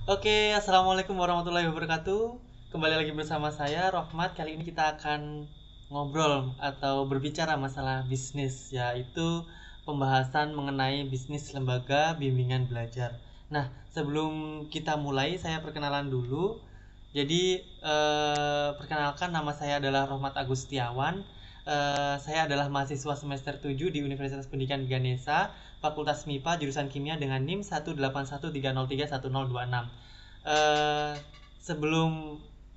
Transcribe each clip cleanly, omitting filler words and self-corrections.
Oke, assalamualaikum warahmatullahi wabarakatuh. Kembali lagi bersama saya, Rohmat. Kali ini kita akan ngobrol atau berbicara masalah bisnis, yaitu pembahasan mengenai bisnis lembaga bimbingan belajar. Nah, sebelum kita mulai, saya perkenalan dulu. Jadi, perkenalkan, nama saya adalah Rohmat Agustiawan. Saya adalah mahasiswa semester 7 di Universitas Pendidikan Ganesha, Fakultas MIPA, jurusan Kimia dengan NIM 18130311026. Eh,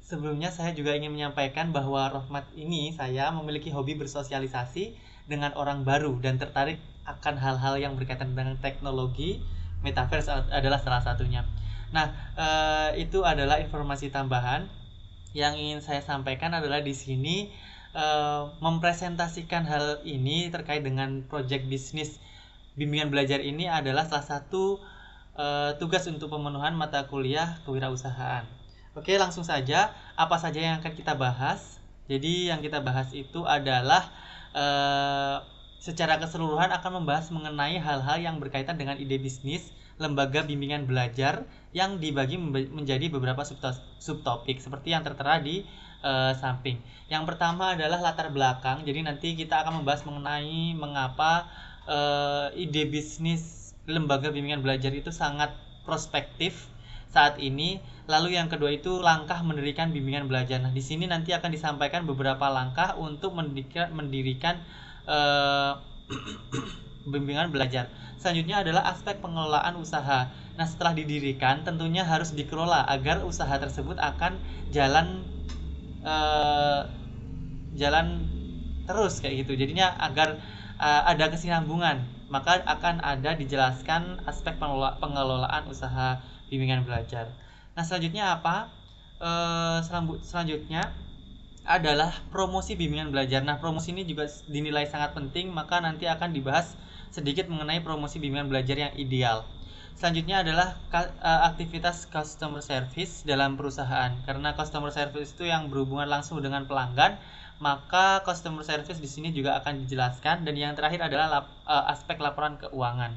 sebelumnya saya juga ingin menyampaikan bahwa Rohmat ini saya memiliki hobi bersosialisasi dengan orang baru dan tertarik akan hal-hal yang berkaitan dengan teknologi. Metaverse adalah salah satunya. Nah, itu adalah informasi tambahan yang ingin saya sampaikan adalah di sini mempresentasikan hal ini terkait dengan project bisnis bimbingan belajar ini adalah salah satu tugas untuk pemenuhan mata kuliah kewirausahaan. Oke, langsung saja. Apa saja yang akan kita bahas? Jadi yang kita bahas itu adalah eh, secara keseluruhan akan membahas mengenai hal-hal yang berkaitan dengan ide bisnis lembaga bimbingan belajar yang dibagi menjadi beberapa subtopik seperti yang tertera di samping. Yang pertama adalah latar belakang. Jadi nanti kita akan membahas mengenai mengapa ide bisnis lembaga bimbingan belajar itu sangat prospektif saat ini. Lalu yang kedua itu langkah mendirikan bimbingan belajar. Nah, di sini nanti akan disampaikan beberapa langkah untuk mendirikan eh, bimbingan belajar. Selanjutnya adalah aspek pengelolaan usaha. Nah, setelah didirikan tentunya harus dikelola agar usaha tersebut akan jalan eh, jalan terus kayak gitu. Jadinya agar ada kesinambungan, maka akan ada dijelaskan aspek pengelolaan usaha bimbingan belajar. Nah, selanjutnya apa? Selanjutnya adalah promosi bimbingan belajar. Nah, promosi ini juga dinilai sangat penting, maka nanti akan dibahas sedikit mengenai promosi bimbingan belajar yang ideal. Selanjutnya adalah aktivitas customer service dalam perusahaan. Karena customer service itu yang berhubungan langsung dengan pelanggan, maka customer service di sini juga akan dijelaskan. Dan yang terakhir adalah aspek laporan keuangan.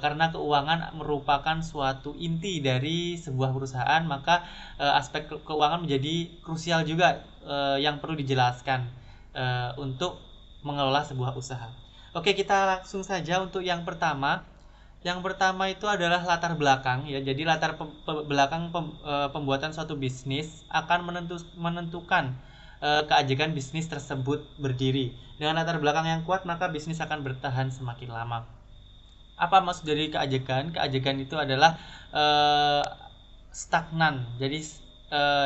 Karena keuangan merupakan suatu inti dari sebuah perusahaan, maka aspek keuangan menjadi krusial juga yang perlu dijelaskan untuk mengelola sebuah usaha. Oke, kita langsung saja untuk yang pertama. Yang pertama itu adalah latar belakang ya. Jadi latar belakang pembuatan suatu bisnis akan menentukan keajekan bisnis tersebut berdiri. Dengan latar belakang yang kuat, maka bisnis akan bertahan semakin lama. Apa maksud dari keajekan? Keajekan itu adalah eh, stagnan. Jadi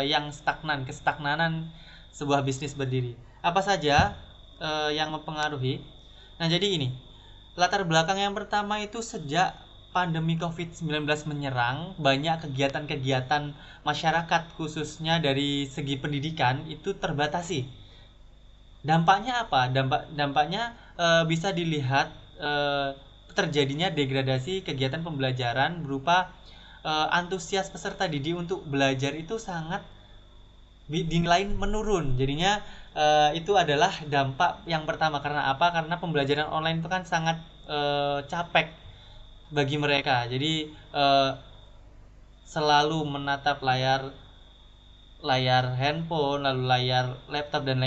yang stagnan, kestagnanan sebuah bisnis berdiri. Apa saja yang mempengaruhi? Nah, jadi ini. Latar belakang yang pertama itu sejak pandemi COVID-19 menyerang, banyak kegiatan-kegiatan masyarakat khususnya dari segi pendidikan itu terbatasi. Dampaknya apa? Dampaknya bisa dilihat terjadinya degradasi kegiatan pembelajaran berupa antusias peserta didik untuk belajar itu sangat dinilai menurun. Jadinya itu adalah dampak yang pertama. Karena apa? Karena pembelajaran online itu kan sangat capek bagi mereka. Jadi selalu menatap layar layar handphone, lalu layar laptop dan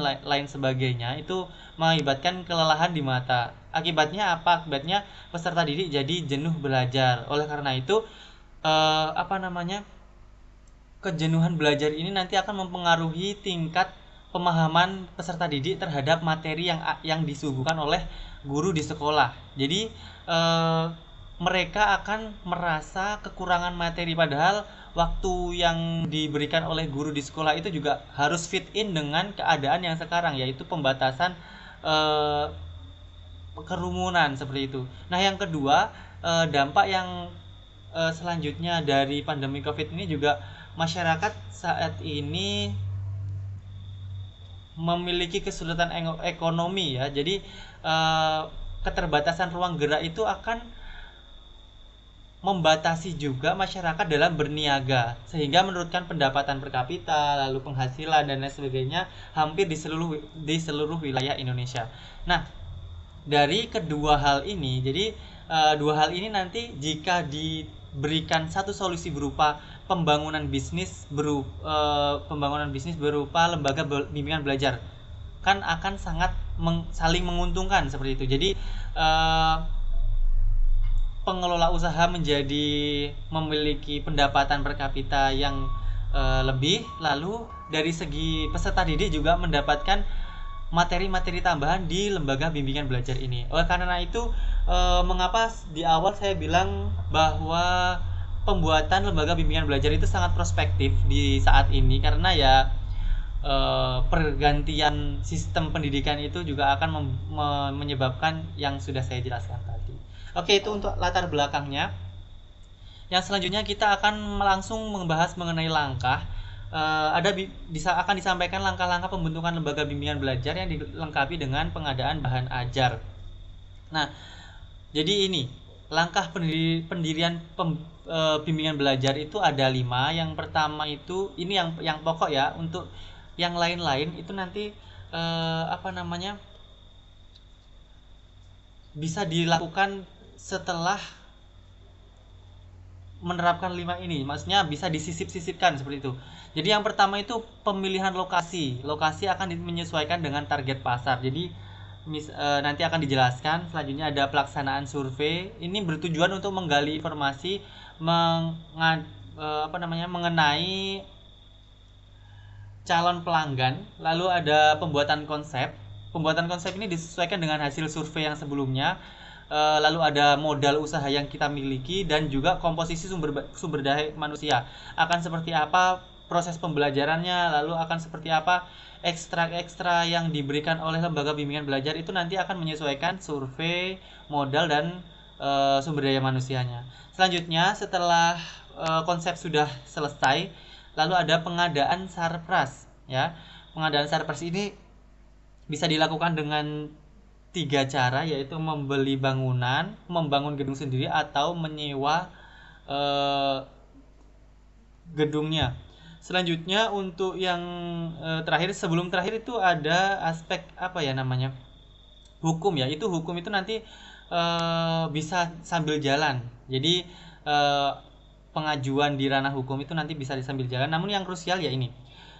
lain sebagainya itu mengakibatkan kelelahan di mata. Akibatnya apa? Akibatnya peserta didik jadi jenuh belajar. Oleh karena itu apa namanya? Kejenuhan belajar ini nanti akan mempengaruhi tingkat pemahaman peserta didik terhadap materi yang disuguhkan oleh guru di sekolah. Jadi eh, mereka akan merasa kekurangan materi, padahal waktu yang diberikan oleh guru di sekolah itu juga harus fit in dengan keadaan yang sekarang, yaitu pembatasan eh, kerumunan seperti itu. Nah, yang kedua, dampak yang selanjutnya dari pandemi Covid ini juga masyarakat saat ini memiliki kesulitan ekonomi ya. Jadi keterbatasan ruang gerak itu akan membatasi juga masyarakat dalam berniaga, sehingga menurunkan pendapatan per kapita, lalu penghasilan dan lain sebagainya hampir di seluruh wilayah Indonesia. Nah, dari kedua hal ini, jadi dua hal ini nanti jika berikan satu solusi berupa pembangunan bisnis berupa lembaga bimbingan belajar, kan akan sangat saling menguntungkan seperti itu. Jadi pengelola usaha menjadi memiliki pendapatan per kapita yang lebih, lalu dari segi peserta didik juga mendapatkan materi-materi tambahan di lembaga bimbingan belajar ini. Oleh karena itu, mengapa di awal saya bilang bahwa pembuatan lembaga bimbingan belajar itu sangat prospektif di saat ini, karena ya pergantian sistem pendidikan itu juga akan menyebabkan yang sudah saya jelaskan tadi. Oke, itu untuk latar belakangnya. Yang selanjutnya kita akan langsung membahas mengenai langkah. Akan disampaikan langkah-langkah pembentukan lembaga bimbingan belajar yang dilengkapi dengan pengadaan bahan ajar. Nah, jadi ini langkah pendirian bimbingan belajar itu ada 5. Yang pertama itu ini yang pokok ya. Untuk yang lain-lain itu nanti bisa dilakukan setelah menerapkan 5 ini, maksudnya bisa disisip-sisipkan seperti itu. Jadi yang pertama itu pemilihan lokasi akan menyesuaikan dengan target pasar. Jadi nanti akan dijelaskan. Selanjutnya ada pelaksanaan survei, ini bertujuan untuk menggali informasi mengenai calon pelanggan. Lalu ada pembuatan konsep ini disesuaikan dengan hasil survei yang sebelumnya. Lalu ada modal usaha yang kita miliki dan juga komposisi sumber daya manusia. Akan seperti apa proses pembelajarannya, lalu akan seperti apa ekstra yang diberikan oleh lembaga bimbingan belajar, itu nanti akan menyesuaikan survei, modal, dan sumber daya manusianya. Selanjutnya setelah konsep sudah selesai, lalu ada pengadaan sarpras ya. Pengadaan sarpras ini bisa dilakukan dengan 3 cara, yaitu membeli bangunan, membangun gedung sendiri, atau menyewa gedungnya. Selanjutnya untuk yang sebelum terakhir itu ada aspek hukum ya. Hukum itu nanti bisa sambil jalan. Jadi pengajuan di ranah hukum itu nanti bisa sambil jalan. Namun yang krusial ya ini.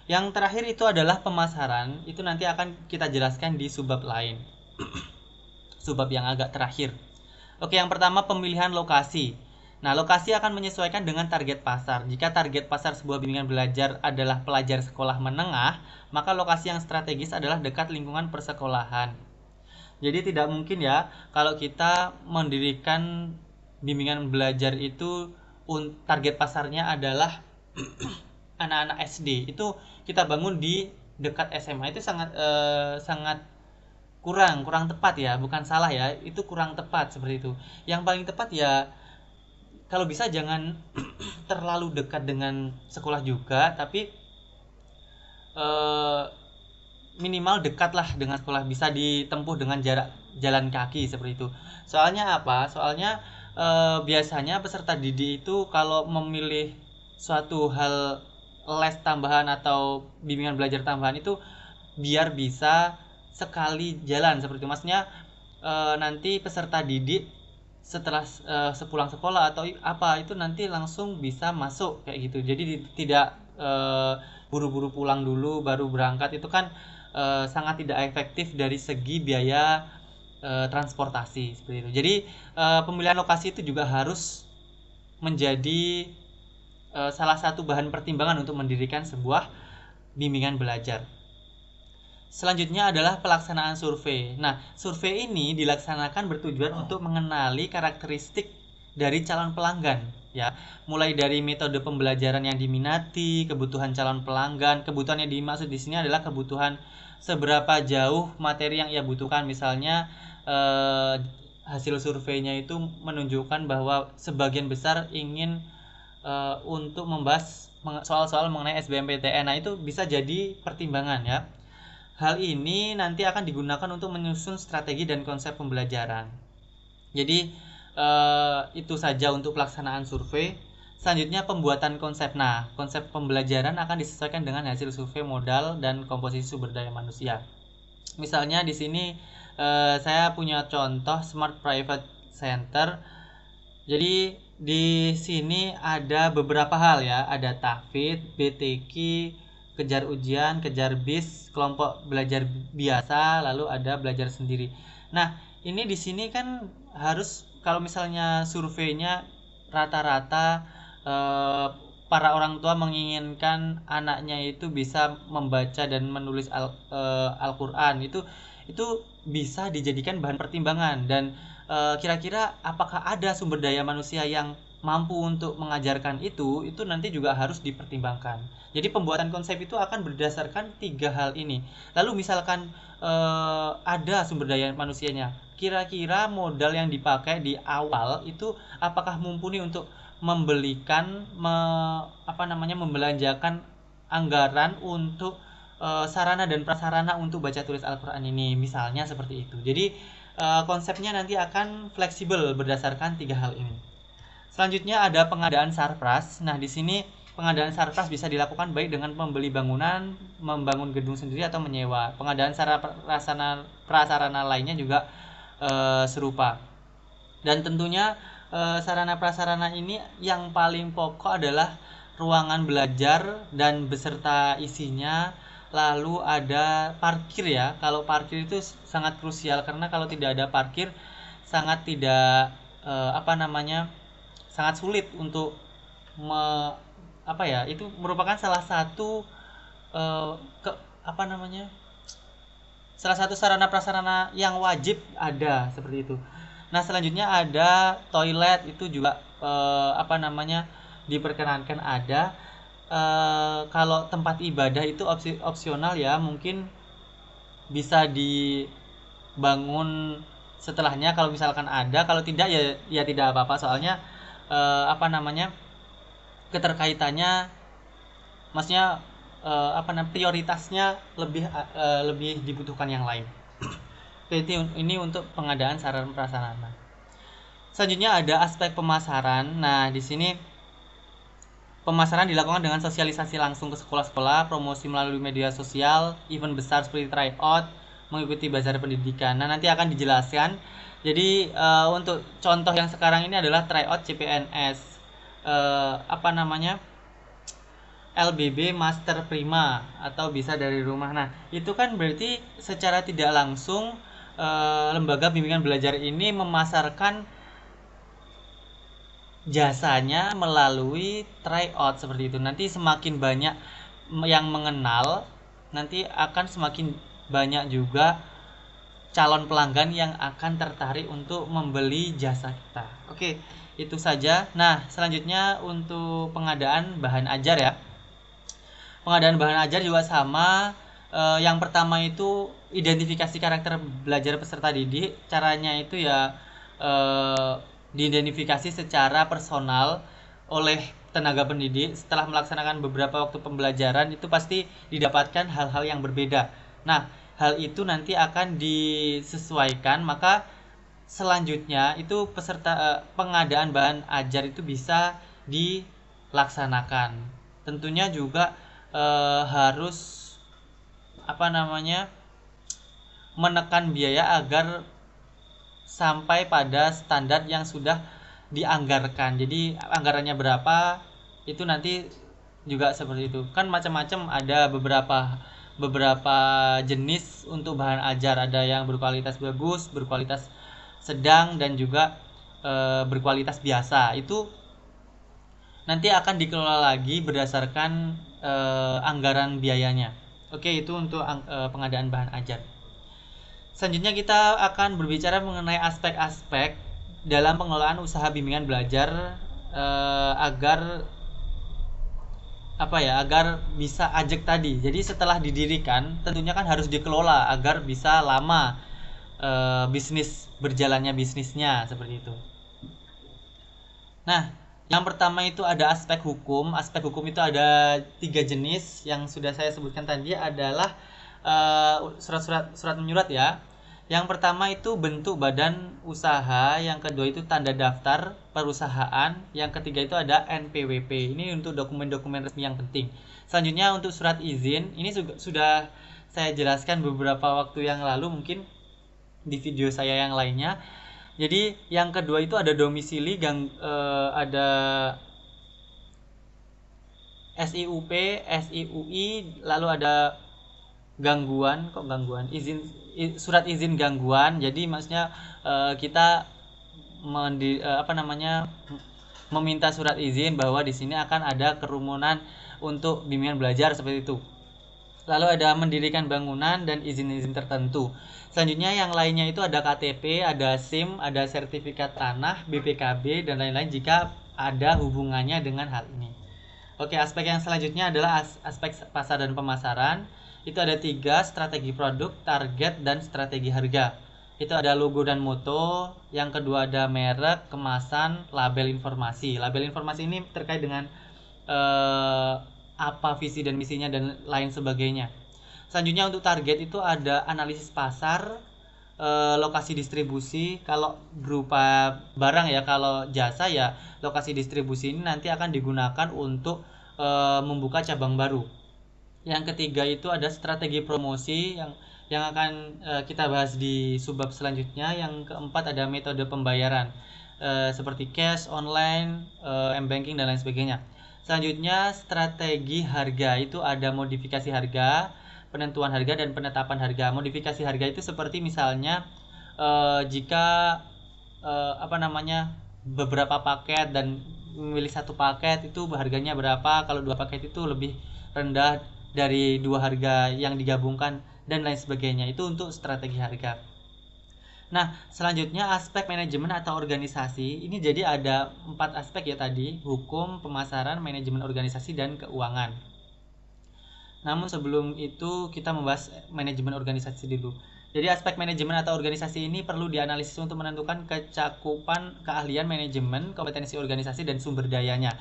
Yang terakhir itu adalah pemasaran. Itu nanti akan kita jelaskan di subbab lain. Subbab yang agak terakhir. Oke, yang pertama pemilihan lokasi. Nah, lokasi akan menyesuaikan dengan target pasar. Jika target pasar sebuah bimbingan belajar adalah pelajar sekolah menengah, maka lokasi yang strategis adalah dekat lingkungan persekolahan. Jadi tidak mungkin ya kalau kita mendirikan bimbingan belajar itu target pasarnya adalah anak-anak SD. Itu kita bangun di dekat SMA, itu sangat kurang tepat ya, bukan salah ya, itu kurang tepat seperti itu. Yang paling tepat ya kalau bisa jangan terlalu dekat dengan sekolah juga, tapi minimal dekatlah dengan sekolah, bisa ditempuh dengan jarak jalan kaki seperti itu. Soalnya apa? Soalnya biasanya peserta didik itu kalau memilih suatu hal les tambahan atau bimbingan belajar tambahan itu biar bisa sekali jalan seperti itu. Maksudnya nanti peserta didik setelah sepulang sekolah atau apa itu nanti langsung bisa masuk kayak gitu. Jadi tidak buru-buru pulang dulu baru berangkat, itu kan sangat tidak efektif dari segi biaya transportasi seperti itu. Jadi pemilihan lokasi itu juga harus menjadi salah satu bahan pertimbangan untuk mendirikan sebuah bimbingan belajar. Selanjutnya adalah pelaksanaan survei. Nah, survei ini dilaksanakan bertujuan untuk mengenali karakteristik dari calon pelanggan, ya. Mulai dari metode pembelajaran yang diminati, kebutuhan calon pelanggan. Kebutuhan yang dimaksud di sini adalah kebutuhan seberapa jauh materi yang ia butuhkan. Misalnya hasil surveinya itu menunjukkan bahwa sebagian besar ingin untuk membahas soal-soal mengenai SBMPTN. Nah, itu bisa jadi pertimbangan ya. Hal ini nanti akan digunakan untuk menyusun strategi dan konsep pembelajaran. Jadi itu saja untuk pelaksanaan survei. Selanjutnya pembuatan konsep. Nah, konsep pembelajaran akan disesuaikan dengan hasil survei modal dan komposisi sumber daya manusia. Misalnya di sini saya punya contoh Smart Private Center. Jadi di sini ada beberapa hal ya, ada tahfidz, BTQ, kejar ujian, kejar bis, kelompok belajar biasa, lalu ada belajar sendiri. Nah, ini di sini kan harus kalau misalnya surveinya rata-rata eh, para orang tua menginginkan anaknya itu bisa membaca dan menulis Al-Qur'an. Itu bisa dijadikan bahan pertimbangan dan kira-kira apakah ada sumber daya manusia yang mampu untuk mengajarkan itu nanti juga harus dipertimbangkan. Jadi pembuatan konsep itu akan berdasarkan 3 hal ini. Lalu misalkan ada sumber daya manusianya, kira-kira modal yang dipakai di awal itu apakah mumpuni untuk membelikan membelanjakan anggaran untuk sarana dan prasarana untuk baca tulis Al-Qur'an ini, misalnya seperti itu. Jadi konsepnya nanti akan fleksibel berdasarkan 3 hal ini. Selanjutnya ada pengadaan sarpras. Nah, di sini pengadaan sarpras bisa dilakukan baik dengan membeli bangunan, membangun gedung sendiri atau menyewa. Pengadaan sarana prasarana lainnya juga serupa. Dan tentunya sarana prasarana ini yang paling pokok adalah ruangan belajar dan beserta isinya. Lalu ada parkir ya. Kalau parkir itu sangat krusial karena kalau tidak ada parkir sangat tidak sangat sulit untuk itu merupakan salah satu salah satu sarana prasarana yang wajib ada seperti itu. Nah, selanjutnya ada toilet, itu juga diperkenankan ada. Kalau tempat ibadah itu opsional ya, mungkin bisa dibangun setelahnya kalau misalkan ada, kalau tidak ya tidak apa-apa, soalnya keterkaitannya, maksudnya prioritasnya lebih dibutuhkan yang lain. Ini untuk pengadaan sarana prasarana. Selanjutnya ada aspek pemasaran. Nah, di sini pemasaran dilakukan dengan sosialisasi langsung ke sekolah-sekolah, promosi melalui media sosial, event besar seperti tryout, mengikuti bazar pendidikan. Nah, nanti akan dijelaskan. Jadi untuk contoh yang sekarang ini adalah tryout CPNS, LBB Master Prima atau bisa dari rumah. Nah, itu kan berarti secara tidak langsung lembaga bimbingan belajar ini memasarkan jasanya melalui tryout seperti itu. Nanti semakin banyak yang mengenal, nanti akan semakin banyak juga calon pelanggan yang akan tertarik untuk membeli jasa kita. Oke, itu saja. Nah, selanjutnya untuk pengadaan bahan ajar ya. Pengadaan bahan ajar juga sama. Yang pertama itu identifikasi karakter belajar peserta didik. Caranya itu ya diidentifikasi secara personal oleh tenaga pendidik. Setelah melaksanakan beberapa waktu pembelajaran itu pasti didapatkan hal-hal yang berbeda. Nah, hal itu nanti akan disesuaikan, maka selanjutnya itu pengadaan bahan ajar itu bisa dilaksanakan. Tentunya juga harus menekan biaya agar sampai pada standar yang sudah dianggarkan. Jadi anggarannya berapa itu nanti juga seperti itu. Kan macam-macam, ada beberapa jenis untuk bahan ajar. Ada yang berkualitas bagus, berkualitas sedang, dan juga berkualitas biasa. Itu nanti akan dikelola lagi berdasarkan anggaran biayanya. Oke, itu untuk pengadaan bahan ajar. Selanjutnya kita akan berbicara mengenai aspek-aspek dalam pengelolaan usaha bimbingan belajar agar bisa ajak tadi. Jadi setelah didirikan tentunya kan harus dikelola agar bisa lama berjalannya bisnisnya seperti itu. Nah, yang pertama itu ada aspek hukum. Aspek hukum itu ada 3 jenis yang sudah saya sebutkan tadi, adalah surat menyurat ya. Yang pertama itu bentuk badan usaha, yang kedua itu tanda daftar perusahaan, yang ketiga itu ada NPWP. Ini untuk dokumen-dokumen resmi yang penting. Selanjutnya untuk surat izin, ini sudah saya jelaskan beberapa waktu yang lalu, mungkin di video saya yang lainnya. Jadi yang kedua itu ada domisili, ada SIUP, SIUI, lalu ada surat izin gangguan. Jadi maksudnya kita meminta surat izin bahwa di sini akan ada kerumunan untuk bimbingan belajar seperti itu. Lalu ada mendirikan bangunan dan izin-izin tertentu. Selanjutnya yang lainnya itu ada KTP, ada SIM, ada sertifikat tanah, BPKB, dan lain-lain jika ada hubungannya dengan hal ini. Oke, aspek yang selanjutnya adalah aspek pasar dan pemasaran. Itu ada 3, strategi produk, target, dan strategi harga. Itu ada logo dan moto. Yang kedua ada merek, kemasan, label informasi. Label informasi ini terkait dengan apa visi dan misinya dan lain sebagainya. Selanjutnya untuk target itu ada analisis pasar, lokasi distribusi. Kalau berupa barang ya, kalau jasa ya lokasi distribusi ini nanti akan digunakan untuk membuka cabang baru. Yang ketiga itu ada strategi promosi yang akan kita bahas di subbab selanjutnya. Yang keempat ada metode pembayaran seperti cash, online, m-banking dan lain sebagainya. Selanjutnya strategi harga, itu ada modifikasi harga, penentuan harga dan penetapan harga. Modifikasi harga itu seperti misalnya jika beberapa paket dan memilih satu paket itu harganya berapa, kalau 2 paket itu lebih rendah dari 2 harga yang digabungkan dan lain sebagainya. Itu untuk strategi harga. Nah, selanjutnya aspek manajemen atau organisasi. Ini jadi ada 4 aspek ya tadi, hukum, pemasaran, manajemen organisasi, dan keuangan. Namun sebelum itu kita membahas manajemen organisasi dulu. Jadi aspek manajemen atau organisasi ini perlu dianalisis untuk menentukan kecakupan keahlian manajemen, kompetensi organisasi, dan sumber dayanya.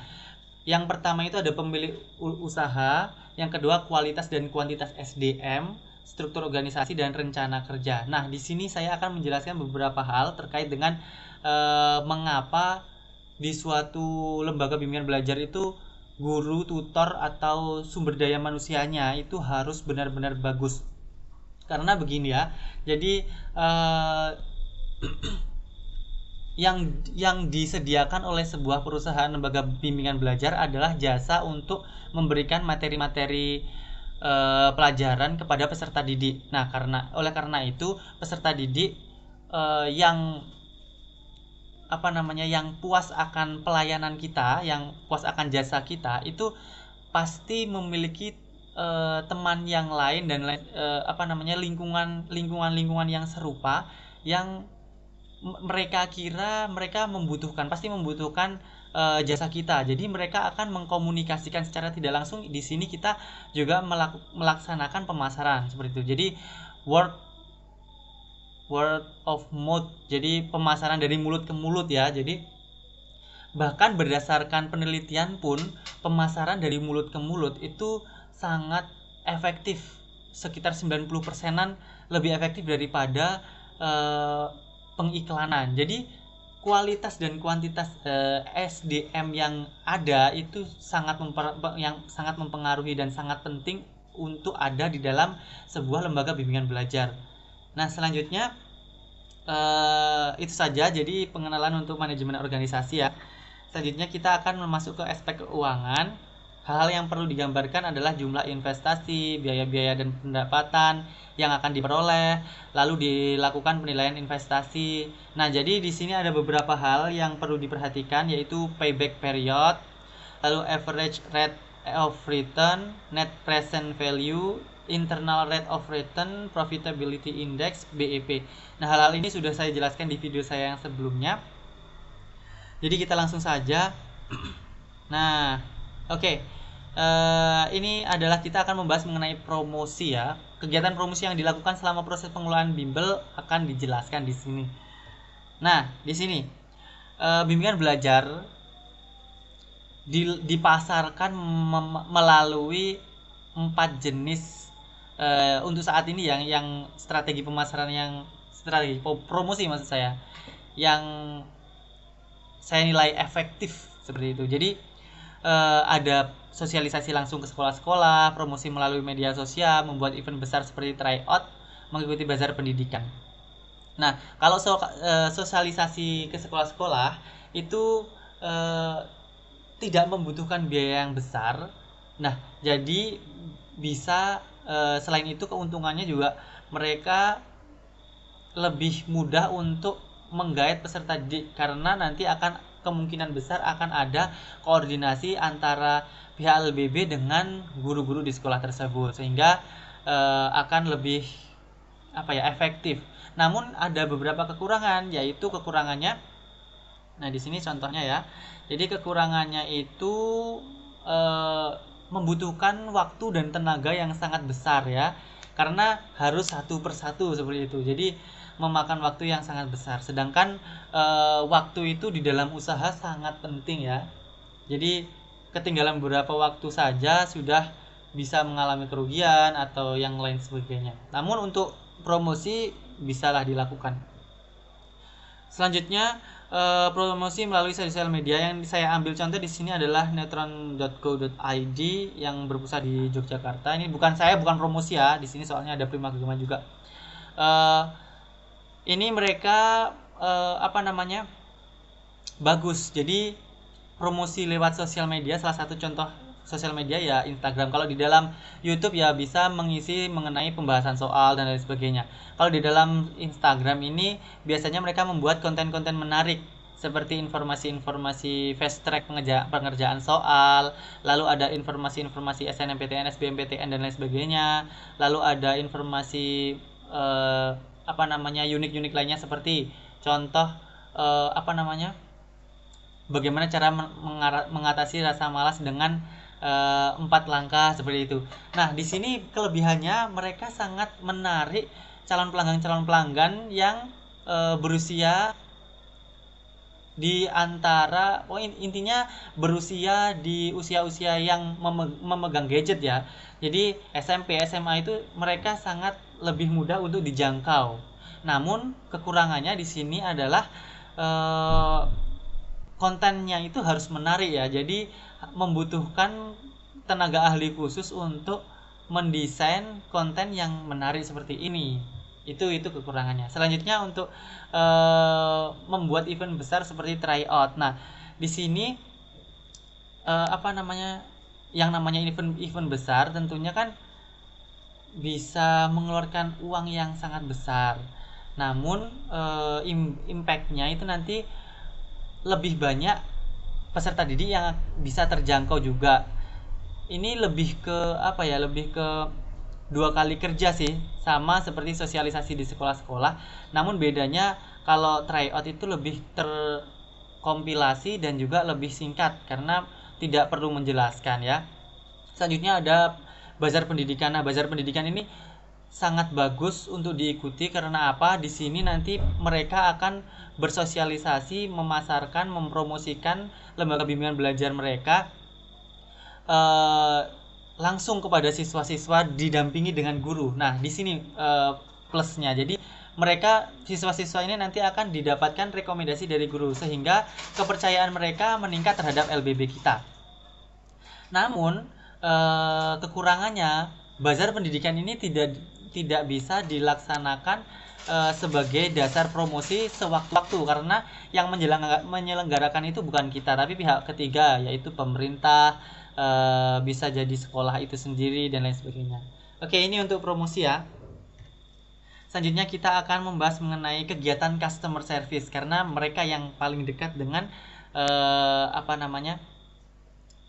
Yang pertama itu ada pemilik usaha, yang kedua kualitas dan kuantitas SDM, struktur organisasi dan rencana kerja. Nah, di sini saya akan menjelaskan beberapa hal terkait dengan mengapa di suatu lembaga bimbingan belajar itu guru, tutor atau sumber daya manusianya itu harus benar-benar bagus. Karena begini ya. Jadi yang disediakan oleh sebuah perusahaan lembaga bimbingan belajar adalah jasa untuk memberikan materi-materi pelajaran kepada peserta didik. Nah, oleh karena itu peserta didik yang puas akan pelayanan kita, yang puas akan jasa kita, itu pasti memiliki teman yang lain dan lingkungan yang serupa yang mereka kira mereka pasti membutuhkan jasa kita. Jadi mereka akan mengkomunikasikan secara tidak langsung. Di sini kita juga melaksanakan pemasaran seperti itu. Jadi word of mouth. Jadi pemasaran dari mulut ke mulut ya. Jadi bahkan berdasarkan penelitian pun pemasaran dari mulut ke mulut itu sangat efektif. Sekitar 90%-an lebih efektif daripada pengiklanan. Jadi kualitas dan kuantitas SDM yang ada itu sangat mempengaruhi dan sangat penting untuk ada di dalam sebuah lembaga bimbingan belajar. Nah, selanjutnya itu saja jadi pengenalan untuk manajemen organisasi ya. Selanjutnya kita akan masuk ke aspek keuangan. Hal-hal yang perlu digambarkan adalah jumlah investasi, biaya-biaya dan pendapatan yang akan diperoleh, lalu dilakukan penilaian investasi. Nah, jadi di sini ada beberapa hal yang perlu diperhatikan, yaitu payback period, lalu average rate of return, net present value, internal rate of return, profitability index, BEP. Nah, hal-hal ini sudah saya jelaskan di video saya yang sebelumnya. Jadi kita langsung saja. Nah, oke. Ini adalah kita akan membahas mengenai promosi ya. Kegiatan promosi yang dilakukan selama proses pengelolaan bimbel akan dijelaskan di sini. Nah, di sini bimbingan belajar dipasarkan melalui 4 jenis untuk saat ini yang strategi pemasaran, yang strategi promosi maksud saya, yang saya nilai efektif seperti itu. Jadi ada sosialisasi langsung ke sekolah-sekolah, promosi melalui media sosial, membuat event besar seperti tryout, mengikuti bazar pendidikan. Nah, kalau sosialisasi ke sekolah-sekolah itu eh, tidak membutuhkan biaya yang besar. Nah, jadi bisa selain itu keuntungannya juga mereka lebih mudah untuk menggait peserta didik karena nanti akan kemungkinan besar akan ada koordinasi antara pihak LBB dengan guru-guru di sekolah tersebut sehingga akan lebih efektif. Namun ada beberapa kekurangan, yaitu kekurangannya. Nah, di sini contohnya ya. Jadi kekurangannya itu eh, membutuhkan waktu dan tenaga yang sangat besar ya. Karena harus satu persatu seperti itu. Jadi memakan waktu yang sangat besar. Sedangkan waktu itu di dalam usaha sangat penting ya. Jadi ketinggalan beberapa waktu saja sudah bisa mengalami kerugian atau yang lain sebagainya. Namun untuk promosi bisalah dilakukan. Selanjutnya promosi melalui sosial media yang saya ambil contoh di sini adalah neutron.co.id yang berpusat di Yogyakarta. Ini bukan promosi ya, di sini soalnya ada Prima Gema juga. Ini mereka bagus. Jadi promosi lewat sosial media, salah satu contoh sosial media ya Instagram. Kalau di dalam YouTube ya bisa mengisi mengenai pembahasan soal dan lain sebagainya. Kalau di dalam Instagram ini biasanya mereka membuat konten-konten menarik seperti informasi-informasi fast track pengerjaan soal, lalu ada informasi-informasi SNMPTN, SBMPTN dan lain sebagainya. Lalu ada informasi unik-unik lainnya seperti contoh bagaimana cara mengatasi rasa malas dengan 4 langkah seperti itu. Nah, di sini kelebihannya mereka sangat menarik calon pelanggan yang berusia di antara intinya berusia di usia-usia yang memegang gadget ya. Jadi SMP, SMA itu mereka sangat lebih mudah untuk dijangkau. Namun kekurangannya di sini adalah kontennya itu harus menarik ya. Jadi membutuhkan tenaga ahli khusus untuk mendesain konten yang menarik seperti ini. Itu kekurangannya. Selanjutnya untuk membuat event besar seperti tryout. Nah, di sini yang namanya event besar tentunya kan bisa mengeluarkan uang yang sangat besar. Namun impact-nya itu nanti lebih banyak peserta didik yang bisa terjangkau juga. Ini lebih ke lebih ke 2 kali kerja sih, sama seperti sosialisasi di sekolah-sekolah. Namun bedanya kalau tryout itu lebih terkompilasi dan juga lebih singkat karena tidak perlu menjelaskan ya. Selanjutnya ada bazar pendidikan. Nah, bazar pendidikan ini sangat bagus untuk diikuti karena apa? Di sini nanti mereka akan bersosialisasi, memasarkan, mempromosikan lembaga bimbingan belajar mereka langsung kepada siswa-siswa didampingi dengan guru. Nah, di sini plusnya. Jadi mereka siswa-siswa ini nanti akan didapatkan rekomendasi dari guru sehingga kepercayaan mereka meningkat terhadap LBB kita. Namun kekurangannya bazar pendidikan ini tidak bisa dilaksanakan sebagai dasar promosi sewaktu-waktu karena yang menyelenggarakan itu bukan kita tapi pihak ketiga yaitu pemerintah, bisa jadi sekolah itu sendiri dan lain sebagainya. Oke, ini untuk promosi ya. Selanjutnya kita akan membahas mengenai kegiatan customer service karena mereka yang paling dekat dengan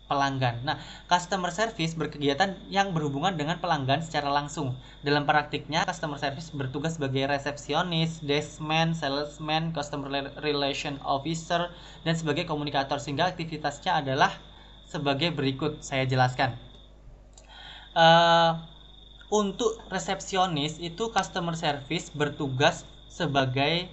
pelanggan. Nah, customer service berkegiatan yang berhubungan dengan pelanggan secara langsung. Dalam praktiknya, customer service bertugas sebagai resepsionis, deskman, salesman, customer relation officer, dan sebagai komunikator sehingga aktivitasnya adalah sebagai berikut. Saya jelaskan. Untuk resepsionis itu customer service bertugas sebagai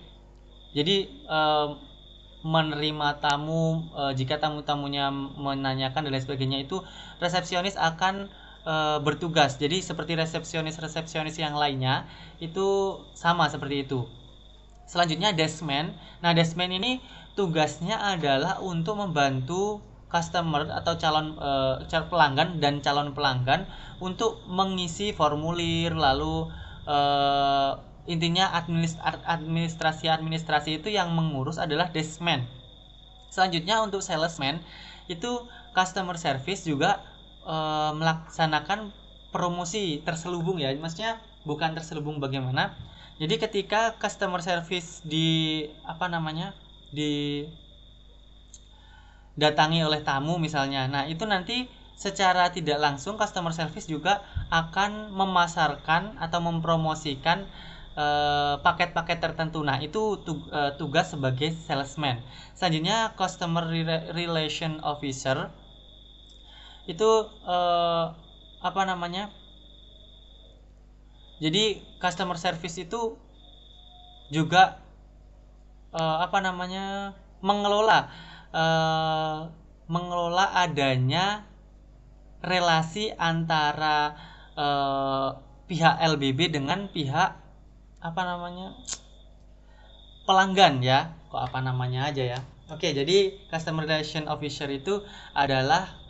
menerima tamu, jika tamu-tamunya menanyakan dan lain sebagainya itu resepsionis akan bertugas. Jadi seperti resepsionis yang lainnya itu sama seperti itu. Selanjutnya deskman. Nah, deskman ini tugasnya adalah untuk membantu customer atau calon pelanggan untuk mengisi formulir lalu intinya administrasi itu yang mengurus adalah deskman. Selanjutnya untuk salesman itu customer service juga melaksanakan promosi terselubung ya, maksudnya bukan terselubung bagaimana. Jadi ketika customer service didatangi oleh tamu misalnya, nah itu nanti secara tidak langsung customer service juga akan memasarkan atau mempromosikan paket-paket tertentu. Nah itu tugas sebagai salesman. Selanjutnya customer relation officer itu jadi customer service itu juga mengelola adanya relasi antara pihak LBB dengan pihak pelanggan ya. Oke, jadi customer relation officer itu adalah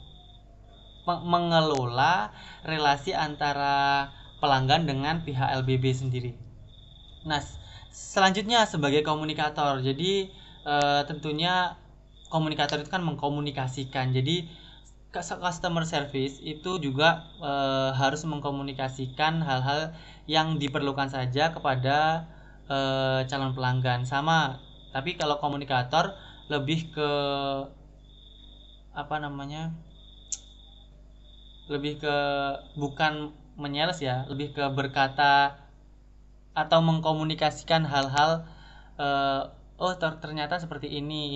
mengelola relasi antara pelanggan dengan pihak LBB sendiri. Nah, selanjutnya sebagai komunikator. Jadi tentunya komunikator itu kan mengkomunikasikan. Jadi customer service itu juga harus mengkomunikasikan hal-hal yang diperlukan saja kepada calon pelanggan. Sama, tapi kalau komunikator lebih ke bukan menyales ya, lebih ke berkata atau mengkomunikasikan hal-hal ternyata seperti ini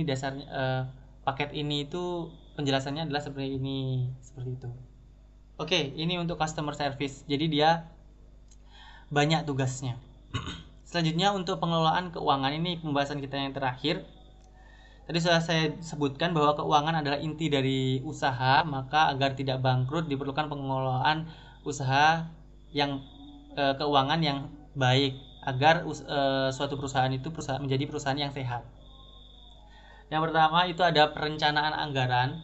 dasarnya, paket ini itu penjelasannya adalah seperti itu. Oke, ini untuk customer service, jadi dia banyak tugasnya. Selanjutnya untuk pengelolaan keuangan, ini pembahasan kita yang terakhir. Tadi sudah saya sebutkan bahwa keuangan adalah inti dari usaha, maka agar tidak bangkrut diperlukan pengelolaan usaha yang keuangan yang baik agar suatu perusahaan itu menjadi perusahaan yang sehat. Yang pertama itu ada perencanaan anggaran.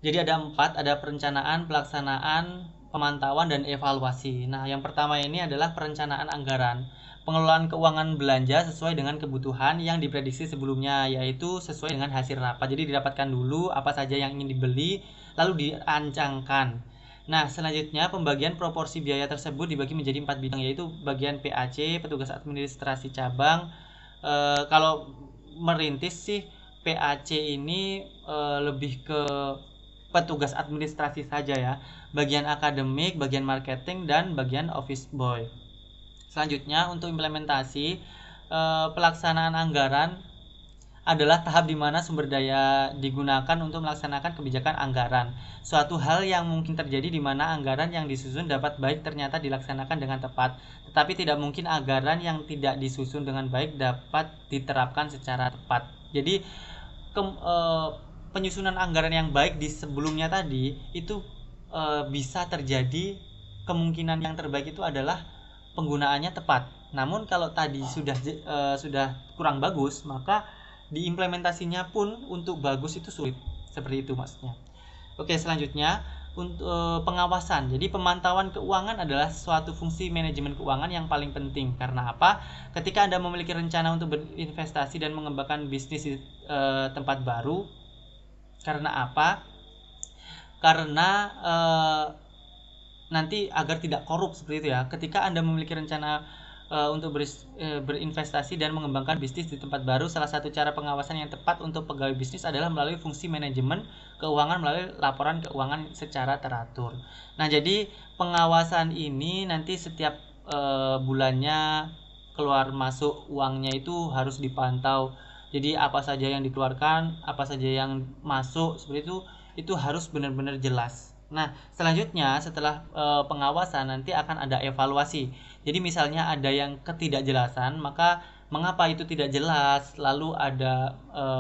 Jadi ada 4, ada perencanaan, pelaksanaan, pemantauan, dan evaluasi. Nah, yang pertama ini adalah perencanaan anggaran. Pengelolaan keuangan belanja sesuai dengan kebutuhan yang diprediksi sebelumnya, yaitu sesuai dengan hasil rapat. Jadi didapatkan dulu apa saja yang ingin dibeli, lalu dirancangkan. Nah, selanjutnya pembagian proporsi biaya tersebut dibagi menjadi 4 bidang, yaitu bagian PAC, petugas administrasi cabang. Kalau merintis sih PAC ini lebih ke petugas administrasi saja ya, bagian akademik, bagian marketing, dan bagian office boy. Selanjutnya untuk implementasi, pelaksanaan anggaran adalah tahap di mana sumber daya digunakan untuk melaksanakan kebijakan anggaran. Suatu hal yang mungkin terjadi di mana anggaran yang disusun dapat baik ternyata dilaksanakan dengan tepat, tetapi tidak mungkin anggaran yang tidak disusun dengan baik dapat diterapkan secara tepat. Jadi penyusunan anggaran yang baik di sebelumnya tadi itu bisa terjadi, kemungkinan yang terbaik itu adalah penggunaannya tepat. Namun kalau tadi sudah kurang bagus, maka diimplementasinya pun untuk bagus itu sulit. Seperti itu maksudnya. Oke, selanjutnya untuk pengawasan. Jadi pemantauan keuangan adalah suatu fungsi manajemen keuangan yang paling penting. Karena apa? Ketika Anda memiliki rencana untuk berinvestasi dan mengembangkan bisnis di tempat baru, karena apa? Karena nanti agar tidak korup seperti itu ya. Ketika Anda memiliki rencana untuk berinvestasi dan mengembangkan bisnis di tempat baru, salah satu cara pengawasan yang tepat untuk pegawai bisnis adalah melalui fungsi manajemen keuangan melalui laporan keuangan secara teratur. Nah, jadi pengawasan ini nanti setiap bulannya keluar masuk uangnya itu harus dipantau. Jadi apa saja yang dikeluarkan, apa saja yang masuk, seperti itu harus benar-benar jelas. Nah, selanjutnya setelah pengawasan nanti akan ada evaluasi. Jadi misalnya ada yang ketidakjelasan, maka mengapa itu tidak jelas, lalu ada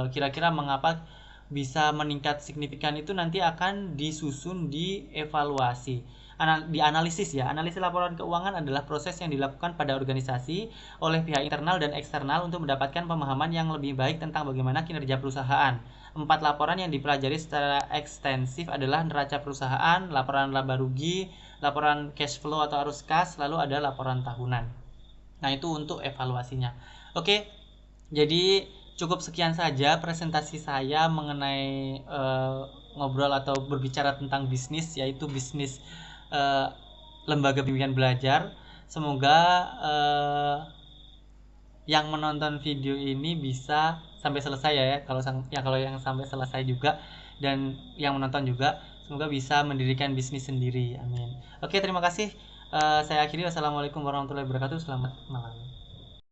kira-kira mengapa bisa meningkat signifikan, itu nanti akan disusun di evaluasi. Di analisis ya. Analisis laporan keuangan adalah proses yang dilakukan pada organisasi oleh pihak internal dan eksternal untuk mendapatkan pemahaman yang lebih baik tentang bagaimana kinerja perusahaan. 4 laporan yang dipelajari secara ekstensif adalah neraca perusahaan, laporan laba rugi, laporan cash flow atau arus kas, lalu ada laporan tahunan. Nah, itu untuk evaluasinya. Oke, jadi cukup sekian saja presentasi saya mengenai ngobrol atau berbicara tentang bisnis, yaitu bisnis lembaga bimbingan belajar. Semoga yang menonton video ini bisa sampai selesai ya, kalau yang sampai selesai juga, dan yang menonton juga semoga bisa mendirikan bisnis sendiri. Amin. Oke, terima kasih. Saya akhiri. Wassalamualaikum warahmatullahi wabarakatuh. Selamat malam.